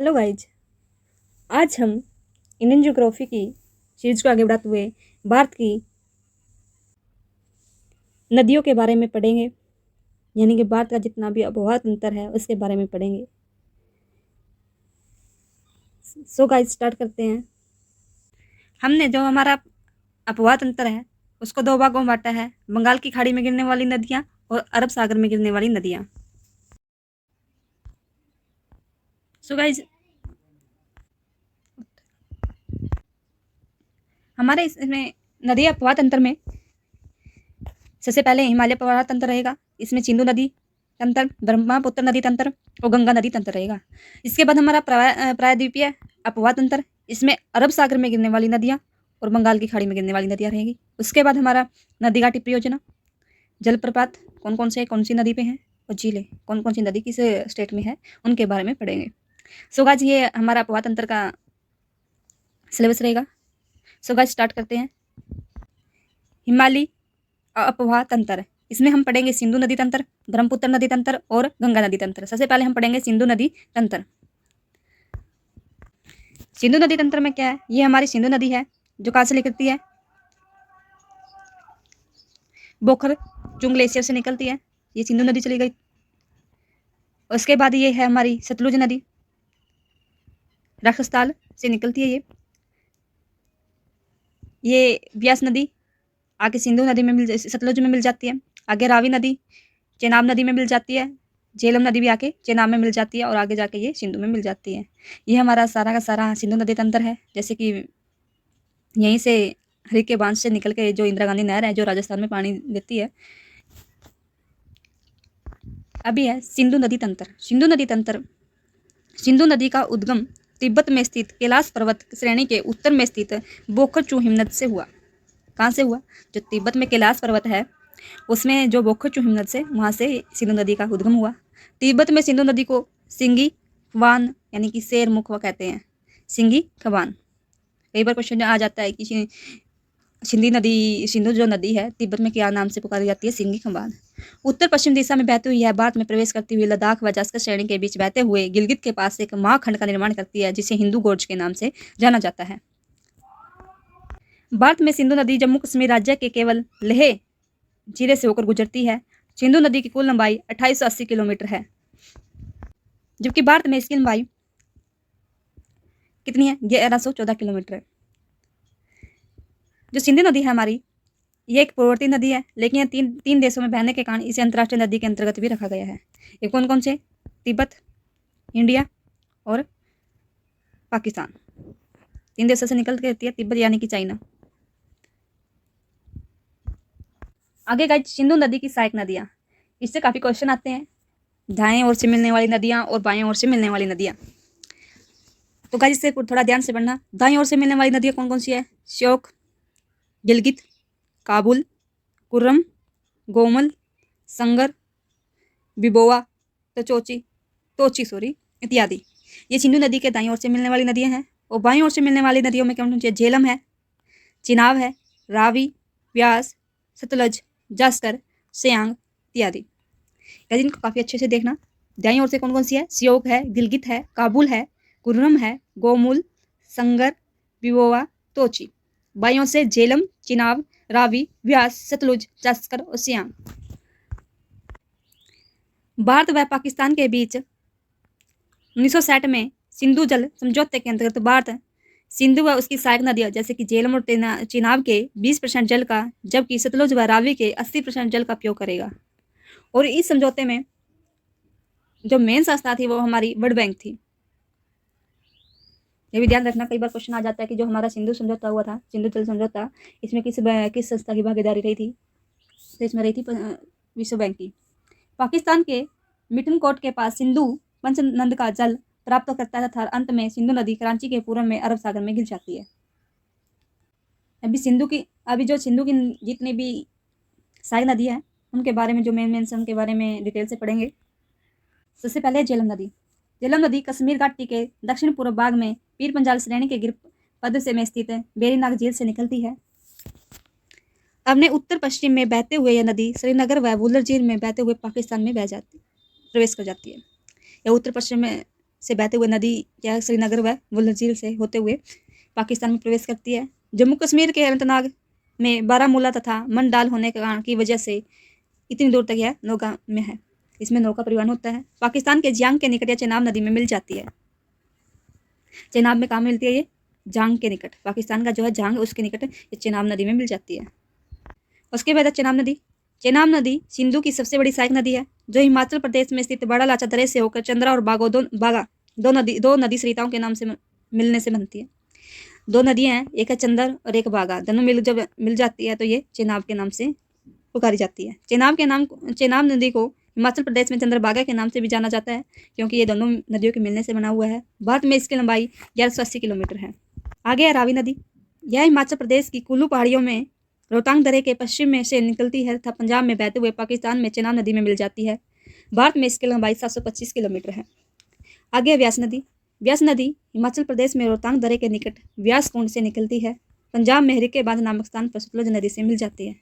Hello guys, आज हम Indian geography की सीरीज को आगे बढ़ाते हुए भारत की नदियों के बारे में पढ़ेंगे। यानी कि भारत का जितना भी आबोहवा तंत्र है उसके बारे में पढ़ेंगे। सो गाइज स्टार्ट करते हैं। हमने जो हमारा आबोहवा तंत्र है उसको दो भागों में बांटा है, बंगाल की खाड़ी में गिरने वाली नदियाँ और अरब सागर में गिरने वाली नदियाँ। सो गाइज हमारे इसमें नदी आबोहवा तंत्र में सबसे पहले हिमालय आबोहवा तंत्र रहेगा। इसमें सिंधु नदी तंत्र, ब्रह्मपुत्र नदी तंत्र और गंगा नदी तंत्र रहेगा। इसके बाद हमारा प्रायद्वीपीय आबोहवा तंत्र, इसमें अरब सागर में गिरने वाली नदियाँ और बंगाल की खाड़ी में गिरने वाली नदियाँ रहेगी। उसके बाद हमारा नदी घाटी परियोजना, जलप्रपात कौन कौन से कौन सी नदी पे हैं और झीलें कौन कौन सी नदी किस स्टेट में है उनके बारे में पढ़ेंगे। सो गाइस ये हमारा आबोहवा तंत्र का सिलेबस रहेगा। सो गाइस स्टार्ट करते हैं। हिमालयी आबोहवा तंत्र, इसमें हम पढ़ेंगे सिंधु नदी तंत्र, ब्रह्मपुत्र नदी तंत्र और गंगा नदी तंत्र। सबसे पहले हम पढ़ेंगे सिंधु नदी तंत्र। सिंधु नदी तंत्र में क्या है? ये हमारी सिंधु नदी है जो कहाँ से निकलती है? बोखरचुंग ग्लेशियर से निकलती है। ये सिंधु नदी चली गई। उसके बाद ये है हमारी सतलुज नदी, राजस्थान से निकलती है। ये ब्यास नदी आगे सिंधु नदी में सतलुज में मिल जाती है। आगे रावी नदी चेनाब नदी में मिल जाती है। झेलम नदी भी आके चेनाब में मिल जाती है और आगे जाके ये सिंधु में मिल जाती है। ये हमारा सारा का सारा सिंधु नदी तंत्र है। जैसे कि यहीं से हरी के बांध से निकल के जो इंदिरा गांधी नहर है जो राजस्थान में पानी देती है। अभी है सिंधु नदी तंत्र। सिंधु नदी तंत्र, सिंधु नदी का उद्गम तिब्बत में स्थित कैलाश पर्वत श्रेणी के उत्तर में स्थित बोखरचू हिमनद से हुआ। कहाँ से हुआ? जो तिब्बत में कैलाश पर्वत है उसमें जो बोखरचू हिमनद से, वहाँ से सिंधु नदी का उद्गम हुआ। तिब्बत में सिंधु नदी को सिंगी खवान यानी कि शेर मुख कहते हैं। सिंगी खवान, कई बार क्वेश्चन आ जाता है कि सिंधु जो नदी है तिब्बत में क्या नाम से पुकारी जाती है? सिंगी खवान। उत्तर पश्चिम दिशा में बहती हुई यह भारत में प्रवेश करती हुई लद्दाख व जास्कर श्रेणी के बीच बहते हुए गिलगित के पास एक महाखंड का निर्माण करती है जिसे हिंदू गोर्ज के नाम से जाना जाता है। भारत में सिंधु नदी जम्मू कश्मीर राज्य के केवल लेह जिले से होकर गुजरती है। सिंधु नदी की कुल लंबाई 2880 किलोमीटर है, जबकि भारत में इसकी लंबाई कितनी है? 1114 किलोमीटर है। जो सिंधु नदी है हमारी, ये एक पूर्ववर्ती नदी है, लेकिन यह तीन देशों में बहने के कारण इसे अंतर्राष्ट्रीय नदी के अंतर्गत भी रखा गया है। ये कौन कौन से? तिब्बत, इंडिया और पाकिस्तान। 3 देशों से निकल के रहती है, तिब्बत यानी कि चाइना। आगे गाइस सिंधु नदी की सहायक नदियाँ, इससे काफ़ी क्वेश्चन आते हैं। दाएं ओर से मिलने वाली नदियाँ और बाएं ओर से मिलने वाली नदियाँ। तो गाइस इससे थोड़ा ध्यान से पढ़ना। दाएं ओर से मिलने वाली नदियाँ कौन कौन सी है? श्योक, गिलगित, काबुल, कुर्रम, गोमल, संगर, बिबोआ, तोची इत्यादि। ये सिंधु नदी के दाईं ओर से मिलने वाली नदियाँ हैं। और बाईं ओर से मिलने वाली नदियों में कौन कौन सी है? झेलम है, चिनाब है, रावी, व्यास, सतलज, जास्कर, सियांग इत्यादि। इनको काफ़ी अच्छे से देखना। दाईं ओर से कौन कौन सी है? श्योक है, गिलगित है, काबुल है, कुर्रम है, गोमुल, संगर, बिबोआ, तोची। बाईं ओर से झेलम, चिनाब, रावी, व्यास, सतलुज, जास्कर और सियांग। भारत व पाकिस्तान के बीच 1960 में सिंधु जल समझौते के अंतर्गत भारत सिंधु व उसकी सहायक नदियाँ जैसे कि झेलम और चिनाब के 20% जल का, जबकि सतलुज व रावी के 80% जल का उपयोग करेगा। और इस समझौते में जो मेन संस्था थी वो हमारी वर्ल्ड बैंक थी। ये भी ध्यान रखना, कई बार क्वेश्चन आ जाता है कि जो हमारा सिंधु समझौता हुआ था, सिंधु जल समझौता, इसमें किस संस्था की भागीदारी रही थी? तो इसमें रही थी विश्व बैंक की। पाकिस्तान के मिठनकोट के पास सिंधु पंचनद का जल प्राप्त करता है तथा अंत में सिंधु नदी कराची के पूर्व में अरब सागर में गिर जाती है। अभी जो सिंधु की जितनी भी सहायक नदी है उनके बारे में, जो मेन उनके बारे में डिटेल से पढ़ेंगे। सबसे पहले झेलम नदी। झेलम नदी कश्मीर घाटी के दक्षिण पूर्व भाग में पीर पंजाल श्रेणी के गिर पद से में स्थित बेरीनाग झील से निकलती है। अपने उत्तर पश्चिम में बहते हुए यह नदी श्रीनगर व वुलर झील में बहते हुए पाकिस्तान में प्रवेश कर जाती है। यह उत्तर पश्चिम में से बहते हुए नदी या श्रीनगर व वुलर झील से होते हुए पाकिस्तान में प्रवेश करती है। जम्मू कश्मीर के अनंतनाग में बारामूला तथा मंडाल होने के कारण की वजह से इतनी दूर तक यह नौका में है। इसमें नौका परिवहन होता है। पाकिस्तान के जियांग के निकट या चेनाब नदी में मिल जाती है। चेनाब में कहाँ मिलती है ये? जांग के निकट। पाकिस्तान का जो है जांग उसके निकट ये चेनाब नदी में मिल जाती है। उसके बाद चेनाब नदी। चेनाब नदी सिंधु की सबसे बड़ी सहायक नदी है जो हिमाचल प्रदेश में स्थित बड़ा लाचा दरे से होकर चंद्रा और बागा दो नदी सरिताओं के नाम से मिलने से बनती है। दो नदियां हैं, एक है चंदर और एक बागा। दोनों जब मिल जाती है तो ये चेनाब के नाम से पुकारी जाती है। चेनाब नदी को हिमाचल प्रदेश में चंद्रभागा के नाम से भी जाना जाता है क्योंकि ये दोनों नदियों के मिलने से बना हुआ है। भारत में इसकी लंबाई 1180 किलोमीटर है। आगे है रावी नदी। यह हिमाचल प्रदेश की कुल्लू पहाड़ियों में रोहतांग दर्रे के पश्चिम में से निकलती है तथा पंजाब में बहते हुए पाकिस्तान में चेनाब नदी में मिल जाती है। भारत में इसकी लंबाई 725 किलोमीटर है। आगे है व्यास नदी। व्यास नदी हिमाचल प्रदेश में रोहतांग दर्रे के निकट व्यास कुंड से निकलती है। पंजाब में हरिके बांध नामक स्थान पर सतलुज नदी से मिल जाती है।